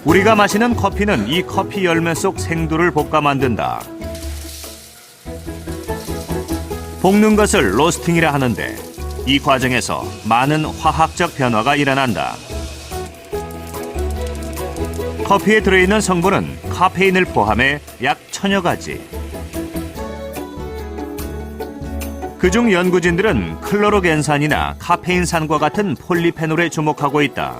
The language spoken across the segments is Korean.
우리가 마시는 커피는 이 커피 열매 속 생두를 볶아 만든다. 볶는 것을 로스팅이라 하는데 이 과정에서 많은 화학적 변화가 일어난다. 커피에 들어있는 성분은 카페인을 포함해 약 1000여 가지. 그중 연구진들은 클로로겐산이나 카페인산과 같은 폴리페놀에 주목하고 있다.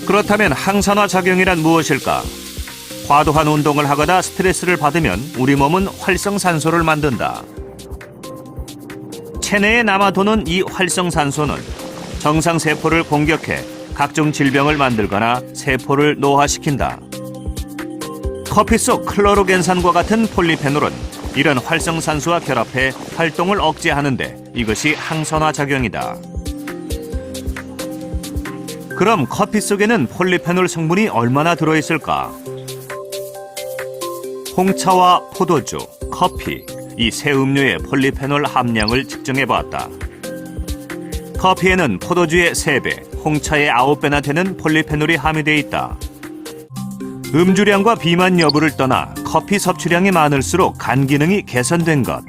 그렇다면 항산화 작용이란 무엇일까? 과도한 운동을 하거나 스트레스를 받으면 우리 몸은 활성산소를 만든다. 체내에 남아도는 이 활성산소는 정상세포를 공격해 각종 질병을 만들거나 세포를 노화시킨다. 커피 속 클로로겐산과 같은 폴리페놀은 이런 활성산소와 결합해 활동을 억제하는데 이것이 항산화 작용이다. 그럼 커피 속에는 폴리페놀 성분이 얼마나 들어있을까? 홍차와 포도주, 커피, 이 세 음료의 폴리페놀 함량을 측정해보았다. 커피에는 포도주의 3배, 홍차의 9배나 되는 폴리페놀이 함유되어 있다. 음주량과 비만 여부를 떠나 커피 섭취량이 많을수록 간 기능이 개선된 것.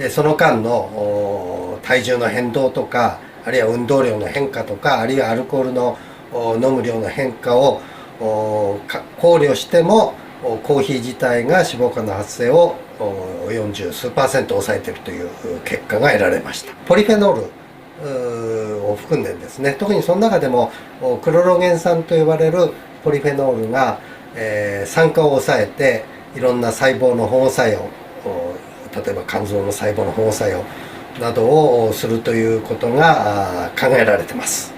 その間の体重の変動とか、あるいは運動量の変化とか、あるいはアルコールの飲む量の変化を考慮しても、コーヒー自体が脂肪肝の発生を40数%抑えているという結果が得られました。ポリフェノールを含んでるんですね。特にその中でもクロロゲン酸と呼ばれるポリフェノールが、酸化を抑えていろんな細胞の保護作用、例えば肝臓の細胞の保護作用などをするということが考えられています。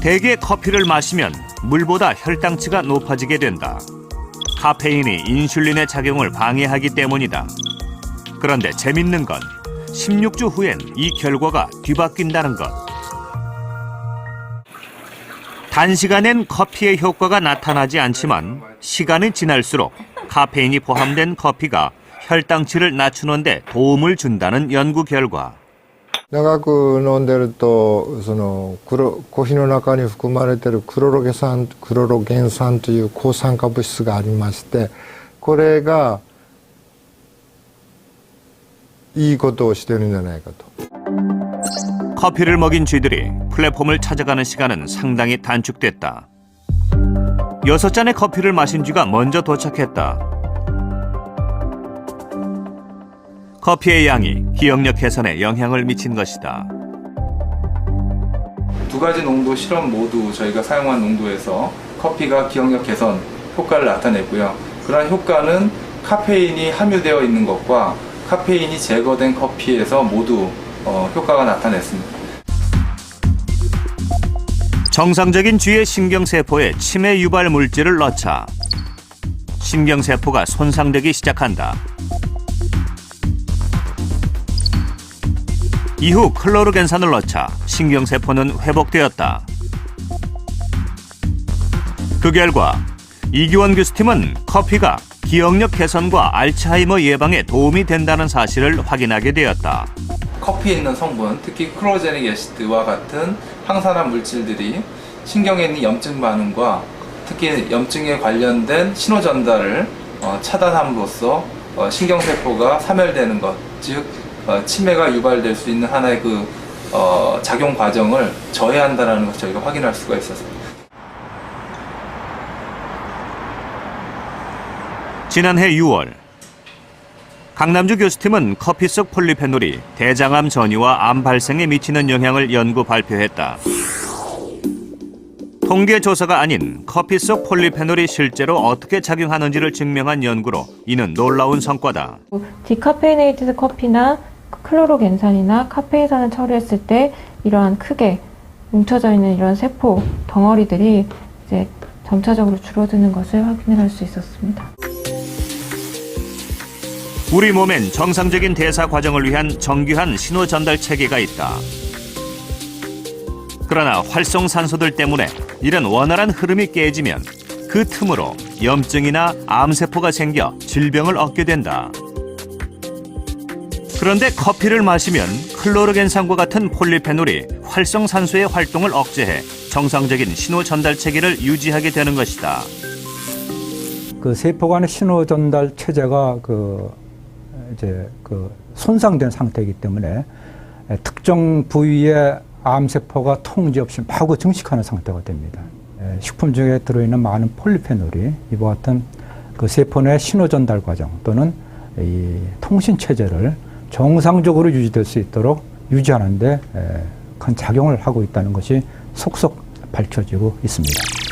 대개 커피를 마시면 물보다 혈당치가 높아지게 된다. 카페인이 인슐린의 작용을 방해하기 때문이다. 그런데 재밌는 건 16주 후엔 이 결과가 뒤바뀐다는 것. 단시간엔 커피의 효과가 나타나지 않지만 시간이 지날수록 카페인이 포함된 커피가 혈당치를 낮추는 데 도움을 준다는 연구 결과. 長く飲んでるとコーヒーの中に含まれているクロロゲン酸という抗酸化物質がありまして、これがいいことをしているんじゃないかと。 커피를 먹인 쥐들이 플랫폼을 찾아가는 시간은 상당히 단축됐다. 6잔의 커피를 마신 쥐가 먼저 도착했다. 커피의 양이 기억력 개선에 영향을 미친 것이다. 두 가지 농도 실험 모두 저희가 사용한 농도에서 커피가 기억력 개선 효과를 나타냈고요. 그러한 효과는 카페인이 함유되어 있는 것과 카페인이 제거된 커피에서 모두 효과가 나타냈습니다. 정상적인 쥐의 신경세포에 치매 유발 물질을 넣자 신경세포가 손상되기 시작한다. 이후 클로로겐산을 넣자 신경세포는 회복되었다. 그 결과 이규원 교수팀은 커피가 기억력 개선과 알츠하이머 예방에 도움이 된다는 사실을 확인하게 되었다. 커피에 있는 성분, 특히 클로로제닉 애시드와 같은 항산화 물질들이 신경에 있는 염증 반응과 특히 염증에 관련된 신호 전달을 차단함으로써 신경세포가 사멸되는 것, 즉 치매가 유발될 수 있는 하나의 작용 과정을 저해한다는 것을 저희가 확인할 수가 있었습니다. 지난해 6월 강남주 교수팀은 커피 속 폴리페놀이 대장암 전이와 암 발생에 미치는 영향을 연구 발표했다. 통계 조사가 아닌 커피 속 폴리페놀이 실제로 어떻게 작용하는지를 증명한 연구로 이는 놀라운 성과다. 디카페이네이티드 커피나 클로로겐산이나 카페인산을 처리했을 때 이러한 크게 뭉쳐져 있는 이런 세포 덩어리들이 이제 점차적으로 줄어드는 것을 확인할 수 있었습니다. 우리 몸엔 정상적인 대사 과정을 위한 정교한 신호 전달 체계가 있다. 그러나 활성산소들 때문에 이런 원활한 흐름이 깨지면 그 틈으로 염증이나 암세포가 생겨 질병을 얻게 된다. 그런데 커피를 마시면 클로로겐산과 같은 폴리페놀이 활성산소의 활동을 억제해 정상적인 신호 전달 체계를 유지하게 되는 것이다. 그 세포 간의 신호 전달 체제가 손상된 상태이기 때문에 특정 부위의 암세포가 통제 없이 마구 증식하는 상태가 됩니다. 식품 중에 들어있는 많은 폴리페놀이 이와 같은 그 세포 내 신호 전달 과정 또는 이 통신 체제를 정상적으로 유지될 수 있도록 유지하는 데 큰 작용을 하고 있다는 것이 속속 밝혀지고 있습니다.